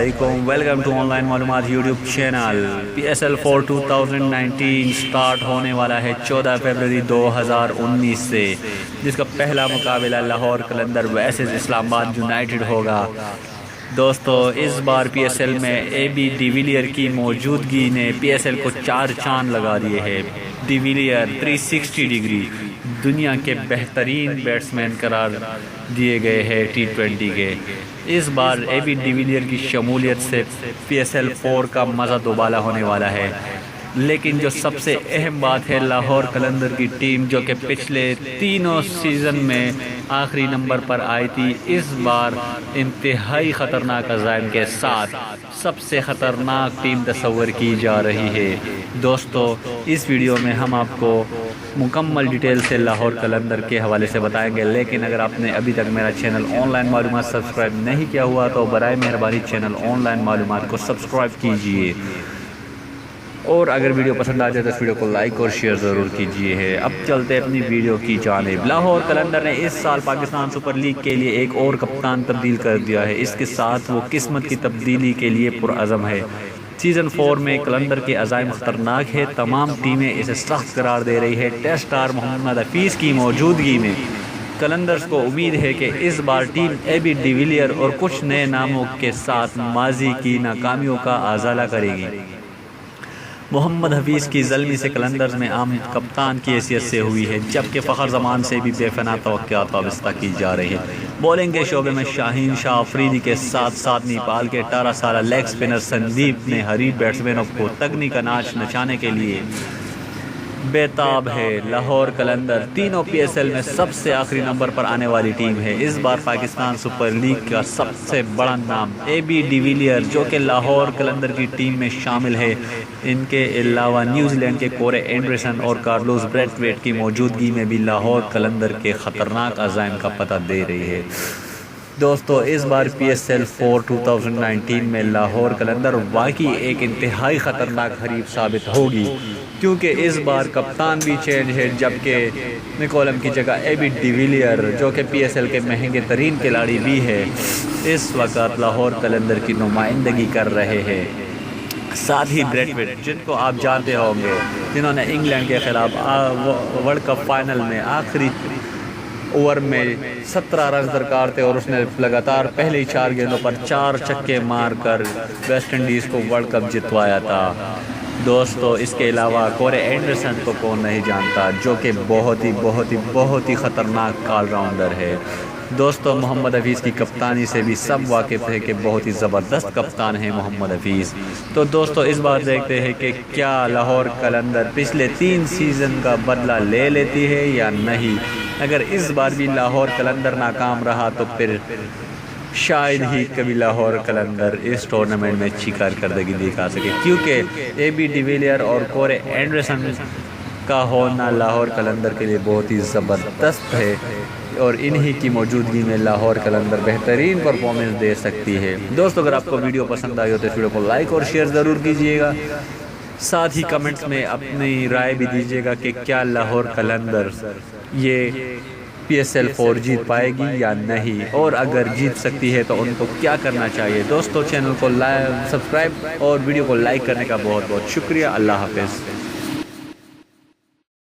علیکم، welcome to on line معلومات YouTube channel. PSL 4 2019 start ہونے والا ہے 14 فروری 2019 سے، جس کا پہلا مقابلہ لاہور قلندر ورسز اسلام آباد یونائٹڈ ہوگا۔ دوستو اس بار PSL میں AB ڈی ویلیئر کی موجودگی نے PSL کو 4 چاند لگا دیے ہیں۔ ڈی ویلیئر 360 ڈگری دنیا کے بہترین بیٹسمین قرار دیے گئے ہیں T20 کے۔ اس بار AB ڈی ویلیئر کی شمولیت سے PSL 4 کا مزہ دوبالا ہونے والا ہے، لیکن جو سب سے اہم بات ہے، لاہور قلندر کی ٹیم جو کہ پچھلے تینوں سیزن میں آخری نمبر پر آئی تھی، اس بار انتہائی خطرناک عزائم کے ساتھ سب سے خطرناک ٹیم تصور کی جا رہی ہے۔ دوستو اس ویڈیو میں ہم آپ کو مکمل ڈیٹیل سے لاہور قلندر کے حوالے سے بتائیں گے، لیکن اگر آپ نے ابھی تک میرا چینل آن لائن معلومات سبسکرائب نہیں کیا ہوا تو برائے مہربانی چینل آن لائن معلومات کو سبسکرائب کیجئے، اور اگر ویڈیو پسند آ جائے تو اس ویڈیو کو لائک اور شیئر ضرور کیجئے۔ اب چلتے اپنی ویڈیو کی جانب۔ لاہور قلندر نے اس سال پاکستان سپر لیگ کے لیے ایک اور کپتان تبدیل کر دیا ہے۔ اس کے ساتھ وہ قسمت کی تبدیلی کے لیے پرعزم ہے۔ سیزن 4 میں قلندر کے عزائم خطرناک ہے، تمام ٹیمیں اسے سخت قرار دے رہی ہے۔ ٹیسٹ سٹار محمد حفیظ کی موجودگی میں قلندرز کو امید ہے کہ اس بار ٹیم AB ڈی ویلیئر اور کچھ نئے ناموں کے ساتھ ماضی کی ناکامیوں کا ازالہ کرے گی۔ محمد حفیظ کی زلمی سے قلندرز میں عام کپتان کی حیثیت سے ہوئی ہے، جبکہ فخر زمان سے بھی بے پناہ توقعات وابستہ کی جا رہی ہیں۔ بولنگ کے شعبے میں شاہین شاہ افریدی کے ساتھ ساتھ نیپال کے 18 سالہ لیگ سپنر سندیپ نے حریف بیٹسمینوں کو تگنی کا ناچ نچانے کے لیے بےتاب ہے۔ لاہور قلندر تینوں PSL میں سب سے آخری نمبر پر آنے والی ٹیم ہے۔ اس بار پاکستان سپر لیگ کا سب سے بڑا نام AB ڈی ویلیئر جو کہ لاہور قلندر کی ٹیم میں شامل ہے، ان کے علاوہ نیوزی لینڈ کے کورے اینڈرسن اور کارلوس بریتھویٹ کی موجودگی میں بھی لاہور قلندر کے خطرناک عزائم کا پتہ دے رہی ہے۔ دوستو اس بار PSL 4 2019 میں لاہور قلندر واقعی ایک انتہائی خطرناک حریف ثابت ہوگی، کیونکہ اس بار کپتان بھی چینج ہے، جبکہ نکولم کی جگہ AB ڈی ویلیئر جو کہ PSL کے مہنگے ترین کھلاڑی بھی ہے، اس وقت لاہور قلندر کی نمائندگی کر رہے ہیں۔ ساتھ ہی بریتھویٹ، جن کو آپ جانتے ہوں گے، جنہوں نے انگلینڈ کے خلاف ورلڈ کپ فائنل میں آخری اوور میں 17 رنز درکار تھے اور اس نے لگاتار پہلے 4 گیندوں پر 4 چھکے مار کر ویسٹ انڈیز کو ورلڈ کپ جتوایا تھا۔ دوستو اس کے علاوہ کورے اینڈرسن کو کون نہیں جانتا، جو کہ بہت ہی خطرناک آل راؤنڈر ہے۔ دوستو محمد حفیظ کی کپتانی سے بھی سب واقف ہے کہ بہت ہی زبردست کپتان ہے محمد حفیظ۔ تو دوستو اس بار دیکھتے ہیں کہ کیا لاہور قلندر پچھلے 3 سیزن کا بدلہ لے لیتی ہے یا نہیں۔ اگر اس بار بھی لاہور قلندر ناکام رہا تو پھر شاید ہی کبھی لاہور قلندر اس ٹورنامنٹ میں اچھی کارکردگی دکھا سکے، کیونکہ AB ڈی ویلیئر اور کورے اینڈرسن کا ہونا لاہور قلندر کے لیے بہت ہی زبردست ہے، اور انہی کی موجودگی میں لاہور قلندر بہترین پرفارمنس دے سکتی ہے۔ دوستو اگر آپ کو ویڈیو پسند آئی ہو تو اس ویڈیو کو لائک اور شیئر ضرور کیجئے گا، ساتھ ہی کمنٹس میں اپنی رائے بھی دیجئے گا کہ کیا لاہور قلندر یہ PSL 4 جیت پائے گی یا نہیں، اور اگر جیت سکتی ہے تو ان کو کیا کرنا چاہیے۔ دوستو چینل کو سبسکرائب اور ویڈیو کو لائک کرنے کا بہت شکریہ۔ اللہ حافظ۔